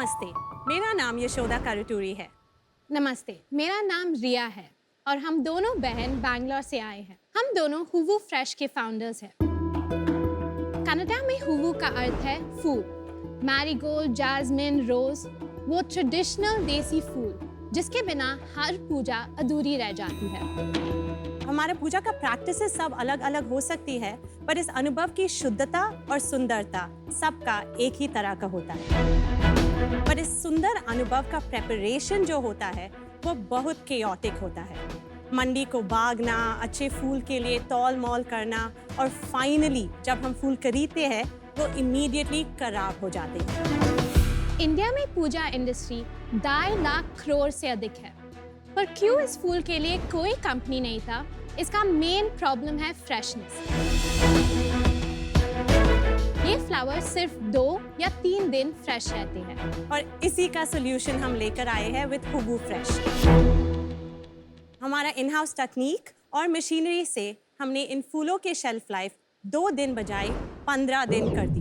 नमस्ते, मेरा नाम यशोदा कारुटूरी है। नमस्ते, मेरा नाम रिया है और हम दोनों बहन बैंगलोर से आए हैं। हम दोनों हुवू फ्रेश के फाउंडर्स हैं। कनाडा में हुवू का अर्थ है फूल। मैरीगोल्ड, जास्मिन, रोज, वो ट्रेडिशनल देसी फूल जिसके बिना हर पूजा अधूरी रह जाती है। हमारा पूजा का प्रैक्टिसेस सब अलग अलग हो सकती है, पर इस अनुभव की शुद्धता और सुंदरता सबका एक ही तरह का होता है। पर इस सुंदर अनुभव का प्रेपरेशन जो होता है वो बहुत केओटिक होता है। मंडी को भागना, अच्छे फूल के लिए तौल मौल करना और फाइनली जब हम फूल खरीदते हैं वो इमीडिएटली खराब हो जाते हैं। इंडिया में पूजा इंडस्ट्री 2.5 लाख करोड़ से अधिक है, पर क्यों इस फूल के लिए कोई कंपनी नहीं था? इसका मेन प्रॉब्लम है फ्रेशनेस। ये फ्लावर सिर्फ 2 या 3 दिन फ्रेश रहते हैं और इसी का सोल्यूशन हम लेकर आए हैं विद हुवू फ्रेश। हमारा इन हाउस तकनीक और मशीनरी से हमने इन फूलों के शेल्फ लाइफ 2 दिन बजाय 15 दिन कर दी।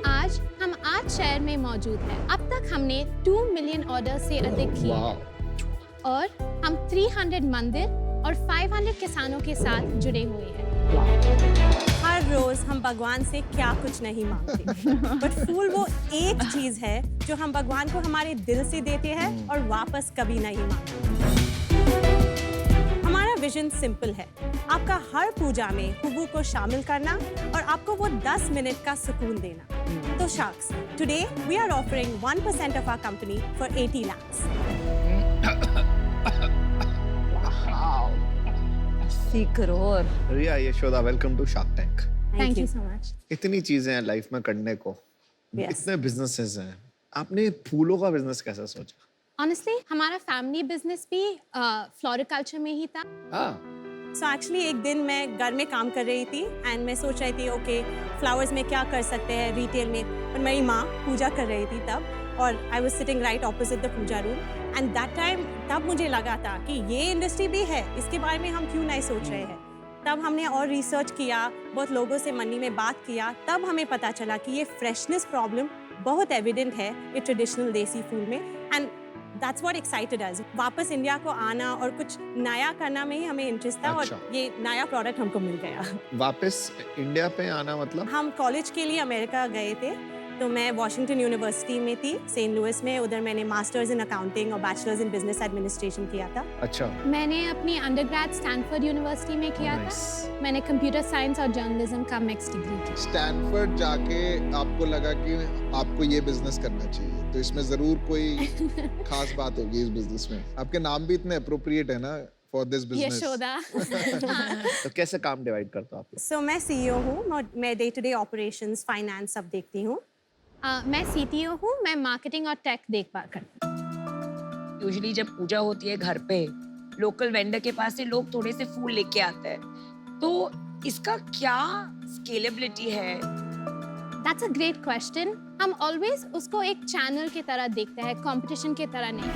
आज हम 8 शहर में मौजूद हैं। अब तक हमने 2 मिलियन ऑर्डर से अधिक किए और हम 300 मंदिर और 500 किसानों के साथ जुड़े हुए हैं। हर रोज हम भगवान से क्या कुछ नहीं मांगते, बट फूल वो एक चीज है जो हम भगवान को हमारे दिल से देते हैं और वापस कभी नहीं मांगते। हमारा विजन सिंपल है, आपका हर पूजा में हुवू को शामिल करना और आपको वो 10 मिनट का सुकून देना। तो sharks, today we are offering 1% of our company for 80 lakhs। 80 crore. Riya, Yashoda, welcome to Shark Tank. Thank you so much. इतनी चीजें हैं लाइफ में करने को, इतने बिजनेसेस हैं, आपने फूलों का बिजनेस कैसे सोचा? ऑनेस्टली हमारा फैमिली बिजनेस भी फ्लोरिकल्चर में ही था। सो एक्चुअली एक दिन मैं घर में काम कर रही थी एंड मैं सोच रही थी ओके फ्लावर्स में क्या कर सकते हैं रिटेल में, पर मेरी माँ पूजा कर रही थी तब, और I was sitting right opposite the puja room and that time तब मुझे लगा था कि ये इंडस्ट्री भी है, इसके बारे में हम क्यों नहीं सोच रहे हैं। तब हमने और रिसर्च किया, बहुत लोगों से मंडी में बात किया, तब हमें पता चला कि ये फ्रेशनेस प्रॉब्लम बहुत एविडेंट है ये ट्रेडिशनल देसी फूल में, एंड दैट्स व्हाट एक्साइटेड अस। वापस इंडिया को आना और कुछ नया करना में ही हमें इंटरेस्ट था। अच्छा। और ये नया प्रोडक्ट हमको मिल गया। वापस इंडिया पे आना मतलब? हम कॉलेज के लिए अमेरिका गए थे, तो मैं वॉशिंगटन यूनिवर्सिटी में थी, सेंट लुइस में। उधर मैंने मास्टर्स इन अकाउंटिंग और बैचलर्स इन बिजनेस एडमिनिस्ट्रेशन किया था। अच्छा। मैंने अपनी अंडरग्रेड स्टैनफोर्ड यूनिवर्सिटी में किया था। मैंने कंप्यूटर साइंस और जर्नलिज्म का मिक्स डिग्री की। स्टैनफोर्ड जाके आपको लगा कि आपको ये बिजनेस करना चाहिए, तो इसमें जरूर कोई खास बात होगी इस बिजनेस में। आपके नाम भी इतने अप्रोप्रिएट है ना फॉर दिस बिजनेस। यशोदा। तो कैसे काम डिवाइड करते हो आप? सो मैं CEO हूँ, मैं day to day operations, finance सब देखती हूँ। मैं CTO हूँ, मैं मार्केटिंग और टेक देखभाल करती हूँ। यूजुअली जब पूजा होती है घर पे, लोकल वेंडर के पास से लोग थोड़े से फूल लेके आते हैं, तो इसका क्या स्केलेबिलिटी है? That's a great question. हम ऑलवेज उसको एक चैनल की तरह देखते हैं, कंपटीशन की तरह नहीं,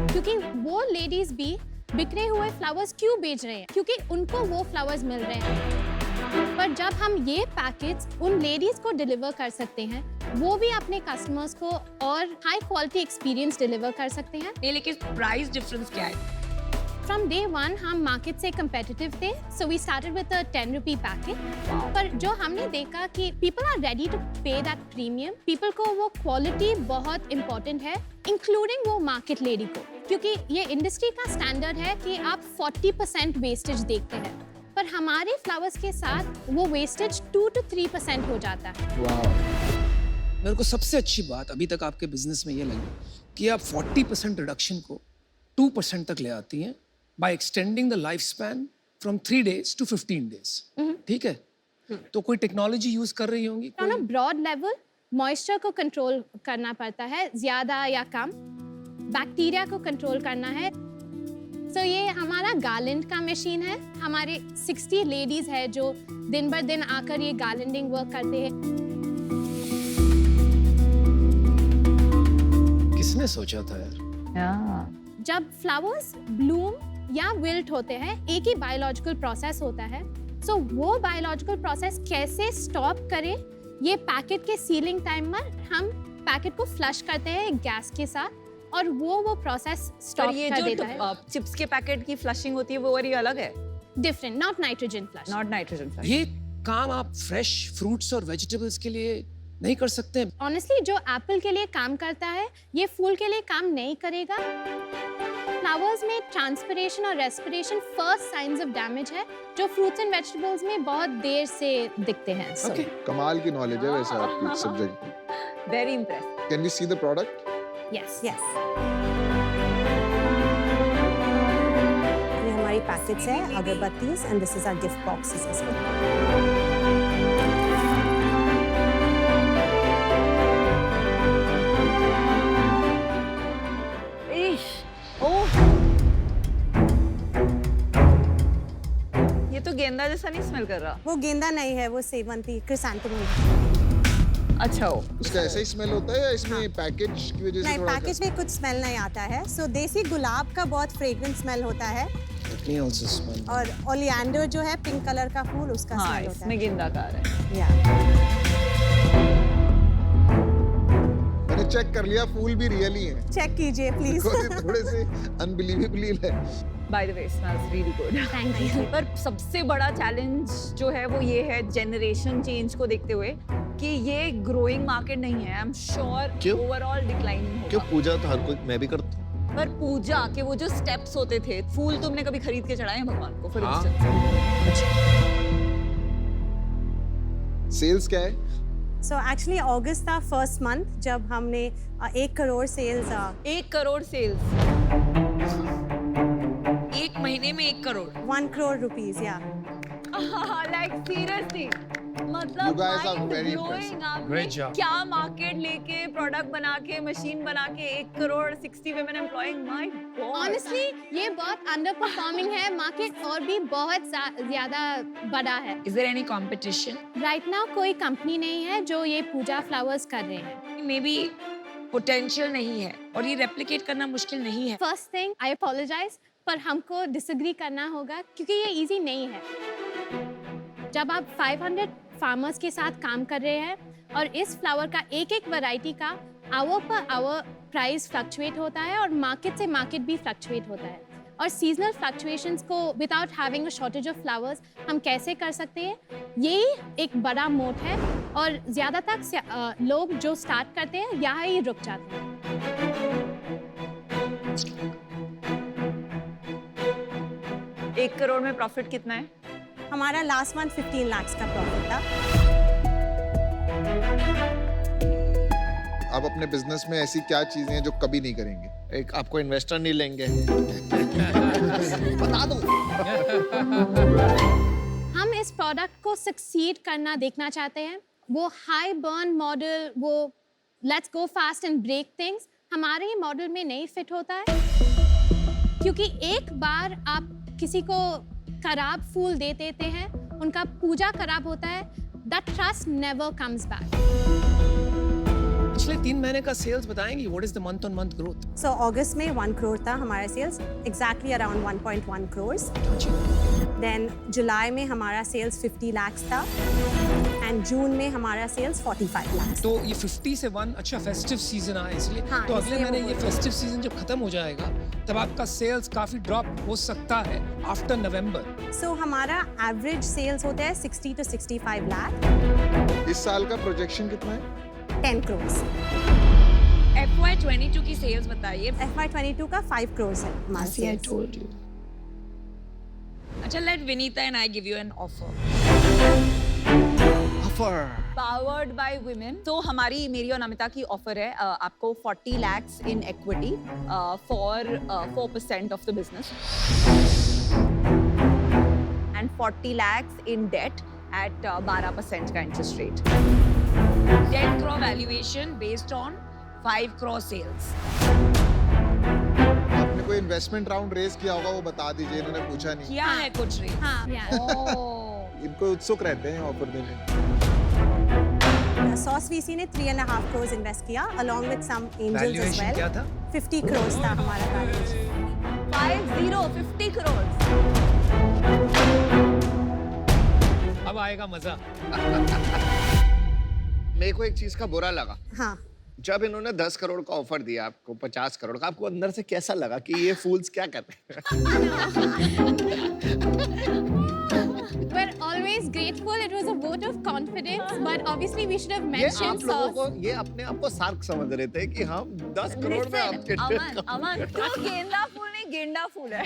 क्योंकि वो लेडीज भी बिखरे हुए फ्लावर्स क्यों बेच रहे हैं? क्योंकि उनको वो फ्लावर्स मिल रहे हैं। पर जब हम ये पैकेज उन लेडीज को डिलीवर कर सकते हैं, वो भी अपने कस्टमर्स को और हाई क्वालिटी एक्सपीरियंस डिलीवर कर सकते हैं। नहीं, लेकिन प्राइस डिफरेंस क्या है? फ्रॉम डे 1 हम मार्केट से competitive थे, so we started with a 10 rupee packet। पर जो हमने देखा कि people are ready to pay that premium, people को वो quality बहुत important है, including वो market lady को, क्योंकि ये इंडस्ट्री का स्टैंडर्ड है कि आप 40% वेस्टेज देखते हैं, पर हमारे फ्लावर्स के साथ वो वेस्टेज 2 to 3% हो जाता है। मेरे को सबसे अच्छी बात अभी तक आपके बिजनेस में ये लगी कि आप 40% रिडक्शन को 2% तक ले आती हैं by extending the life span from 3 days to 15 days। ठीक है? तो कोई टेक्नोलॉजी यूज कर रही होंगी? On a broad level moisture को कंट्रोल करना पड़ता है, ज्यादा या कम, बैक्टीरिया को कंट्रोल करना है। So ये हमारा गार्लैंड का मशीन है। हमारे 60 लेडीज है जो दिन भर दिन आकर ये गार्लैंडिंग वर्क करते हैं। किसने सोचा था यार? जब फ्लावर्स ब्लूम या विल्ट होते हैं, एक ही बायोलॉजिकल प्रोसेस होता है। सो वो बायोलॉजिकल प्रोसेस कैसे स्टॉप करे, ये पैकेट के सीलिंग टाइम पर हम पैकेट को फ्लश करते हैं एक गैस के साथ और वो प्रोसेस पर स्टॉप ये कर देता है. जो चिप्स के पैकेट की फ्लशिंग होती है वो वाली अलग है, different, not nitrogen flush. Not nitrogen flush. ये काम आप फ्रेश फ्रूट्स और वेजिटेबल्स के लिए नहीं कर सकते? ऑनेस्टली जो एप्पल के लिए काम करता है ये फूल के लिए काम नहीं करेगा. फ्लावर्स में ट्रांसपिरेशन और respiration first science of damage है जो फ्रूट्स एंड वेजिटेबल्स में बहुत देर से दिखते हैं. So, okay. कमाल की नॉलेज है वैसे आपकी सब्जेक्ट की. Very impress. Can we see the product? yes. Yes. ये हमारी पैकेट्स है agarbattis and this is our gift boxes as well. Oh, ये तो गेंदा जैसा नहीं स्मेल कर रहा. वो गेंदा नहीं है, वो सेवंती क्रिसैंथेमम. अच्छा हो. उसका ऐसा ही स्मेल होता है या इसमें पैकेज की वजह से नहीं, थोड़ा पैकेज में कुछ स्मेल नहीं आता है. सो देसी गुलाब का बहुत फ्रेग्रेंट स्मेल होता है Let me also smell. और ओलिएंडर जो है पिंक कलर का फूल उसका हाँ, स्मेल होता इसमें है. गेंदा का आ रहा है. या मैंने चेक कर लिया, फूल भी रियल ही है. चेक कीजिए प्लीज. थोड़े से अनबिलीवेबल है. By the way smells really good. Thank you. पर सबसे बड़ा चैलेंज जो है वो ये है जनरेशन चेंज को देखते हुए कि ये ग्रोइंग मार्केट नहीं है. आई एम श्योर क्यों? ओवरऑल डिक्लाइनिंग क्यों? होगा. पूजा तो हर कोई, मैं भी करता हूँ. पर पूजा के वो जो स्टेप्स होते थे, फूल तुमने कभी खरीद के चढ़ाए हैं भगवान को फॉर हाँ. इंस्टेंस? सेल्स क्या है? सो एक्चुअली अगस्त था फर्स्ट मंथ जब हमने 1 करोड़ सेल्स 1 करोड़ सेल्स. एक महीने में 1 करोड़. 1 करोड़ रुपीस. या लाइक सीरियसली मतलब You guys are mind very blowing. impressive. आपने Great job. क्या मार्केट लेके प्रोडक्ट बना के मशीन बना के 1 crore 60 women employing. My God. Honestly ये बहुत अंडर परफॉर्मिंग है. मार्केट और भी बहुत ज्यादा बड़ा है. Is there any competition? Right now कोई कंपनी नहीं है जो ये पूजा फ्लावर्स कर रहे हैं. मे बी पोटेंशियल नहीं है और ये रेप्लिकेट करना मुश्किल नहीं है. फर्स्ट थिंग आई अपोलोजाइज पर हमको डिसएग्री करना होगा क्योंकि ये इजी नहीं है. जब आप 500 फार्मर्स के साथ काम कर रहे हैं और इस फ्लावर का एक एक वैरायटी का our per hour price fluctuate होता है और मार्केट से मार्केट भी फ्लक्चुएट होता है. और सीजनल फ्लक्चुएशंस को without having a shortage of flowers हम कैसे कर सकते हैं, यही एक बड़ा मोट है. और ज़्यादातर लोग जो स्टार्ट करते हैं यहाँ ही रुक जाते हैं. 1 करोड़ में प्रॉफिट कितना है? हमारा लास्ट मंथ 15 लाख का प्रॉफिट था. आप अपने बिजनेस में ऐसी क्या चीजें हैं जो कभी नहीं करेंगे? एक आपको इन्वेस्टर नहीं लेंगे. बता दो. हम इस प्रोडक्ट को सक्सीड करना देखना चाहते हैं. वो हाई बर्न मॉडल, वो let's go fast and break things हमारे ही मॉडल में नहीं फिट होता है. क्योंकि एक बार आप किसी को खराब फूल दे देते हैं, उनका पूजा खराब होता है, that trust never comes back. पिछले 3 महीने का सेल्स बताएंगी. What is the month on month growth? So अगस्त में 1 करोड़ था हमारा sales, exactly around 1.1 crore. Then जुलाई में हमारा सेल्स 50 लाख था एंड जून में हमारा सेल्स 45 लाख. तो ये 50 से 1 अच्छा फेस्टिव सीजन आया इसलिए. हाँ, तो अगले इसलिए महीने वो ये फेस्टिव सीजन जब खत्म हो जाएगा तब आपका सेल्स काफी ड्रॉप हो सकता है आफ्टर नवंबर. सो हमारा एवरेज सेल्स होता है 60 to 65 लाख. इस साल का प्रोजेक्शन कितना है? 10 करोड़. FY22 की सेल्स बताइए. FY22 का 5 करोड़ है हमारा See, I sales. told you. अच्छा, let Vinita and I give you an offer. Offer. Powered by women. तो हमारी, मेरी और नमिता की ऑफर है आपको 40 lakhs in equity for 4% of the business and 40 lakhs in debt at 12% का interest rate. 10 crore valuation based on 5 crore sales. आपने कोई इन्वेस्टमेंट राउंड रेज किया होगा, वो बता दीजिए. इन्होंने पूछा नहीं. किया है कुछ रेट? हाँ, yeah. ओह, इनको उत्सुक रहते हैं ऑफर देने. सॉस वीसी ने 3.5 करोड़ इन्वेस्ट किया along with some angels as valuation well. क्या था? 50 करोड़ था हमारा valuation. 50 crores. अब आएगा मजा. मेरे को एक चीज का बुरा लगा. हाँ. जब इन्होंने 10 करोड़ का ऑफर दिया आपको 50 करोड़ का, आपको अंदर से कैसा लगा कि ये फूल्स क्या कर रहे हैं? We're always grateful. It was a vote of confidence, but obviously we should have ये आप mentioned लोगों sauce. को, ये अपने आप को सार्क समझ रहे थे कि हम 10 करोड़ में आपके अमन तू गेंदा फूल नहीं गेंडा फूल है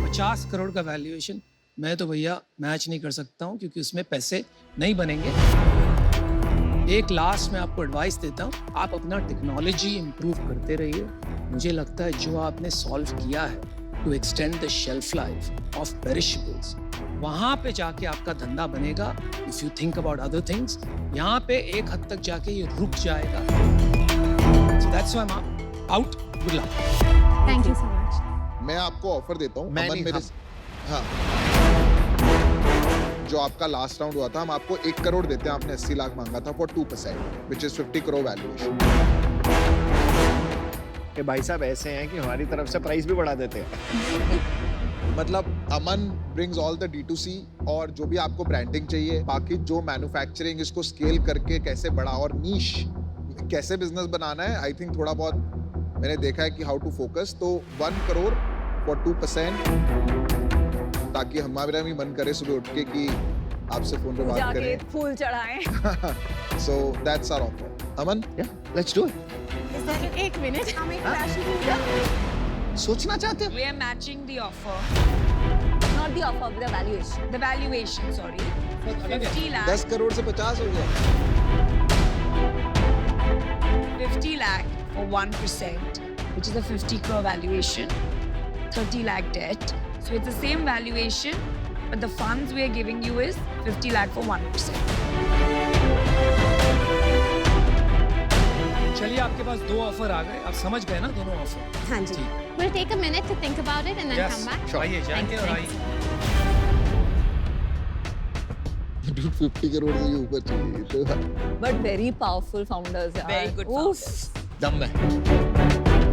50 करोड़ का वैल्यूएशन मैं तो भैया मैच नहीं कर सकता हूँ, क्योंकि उसमें पैसे नहीं बनेंगे। एक लास्ट में आपको एडवाइस देता हूँ, आप अपना टेक्नोलॉजी इंप्रूव करते रहिए। मुझे लगता है जो आपने सॉल्व किया है to extend the shelf life of perishables, वहाँ पे जाके आपका धंधा बनेगा। If you think about other things, यहाँ पे एक हद तक जाके ये रुक जाएगा। So that's why I am out. Good luck. Thank you so much. मैं आपको ऑफर देता हूँ मैं अमन नहीं, मेरे हाँ जो आपका लास्ट राउंड हुआ था, हम आपको 1 करोड़ देते हैं, आपने 80 लाख मांगा था for 2% which is 50 crore valuation. कि भाई साहब ऐसे हैं कि हमारी तरफ से प्राइस भी बढ़ा देते हैं। मतलब अमन ब्रिंग्स ऑल द D2C और जो भी आपको ब्रांडिंग चाहिए, बाकी जो मैन्युफैक्चरिंग इसको स्केल करके कैसे बड़ा और नीश कैसे बिजनेस बनाना है, आई थिंक थोड़ा बहुत मैंने देखा है कि हाउ टू फोकस। तो 1 करोड़ फॉर 2%, ताकि हमारा भी मन करे सुबह उठ के कि आपसे फोन पे बात जाके करें। फूल चढ़ाएं so that's our offer. Aman let's do it. एक मिनट. हम एक fashion सोचना चाहते हो? We are matching the offer, not the offer the valuation the valuation, sorry. 50 lakh. 10 crore से 50 हो गया। 50 lakh for 1%, which is a 50 crore valuation, 30 lakh debt. So it's the same valuation, but the funds we are giving you is 50 lakh for 1%. चलिए, आपके पास 2 offer आ गए, आप समझ गए ना दोनों ऑफर? हाँ जी। We'll take a minute to think about it and then come back. आइए जाइए और आइए। Dude, 50 करोड़ से भी ऊपर चाहिए तो but very powerful founders yaar. Very good Oof. founders. दम है।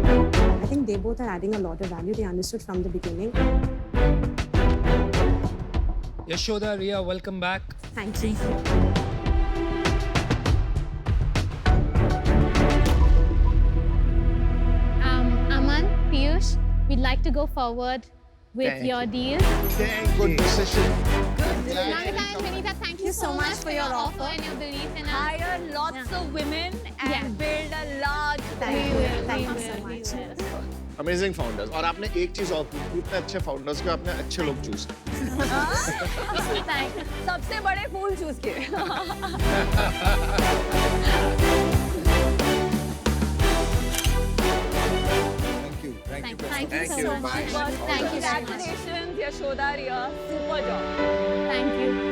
I think they both are adding a lot of value. They understood from the beginning. Yashoda, Riya, welcome back. Thank you. Aman, Piyush, we'd like to go forward with Thank your you. deal. good decision. Namita and Vinita, thank you so much for your offer and your belief in us. Hire lots of women and Yeah. build a large Thank We you. will, Thank we you so will, we much. will. Amazing founders. और आपने एक चीज और की, इतने अच्छे founders को आपने अच्छे लोग चूज किए। Thank you. सबसे बड़े फूल चूज किए Thank you. Thank you Thank so you. much. Bye. Thank you so much. Congratulations Yashoda, Riya. Super job. Thank you.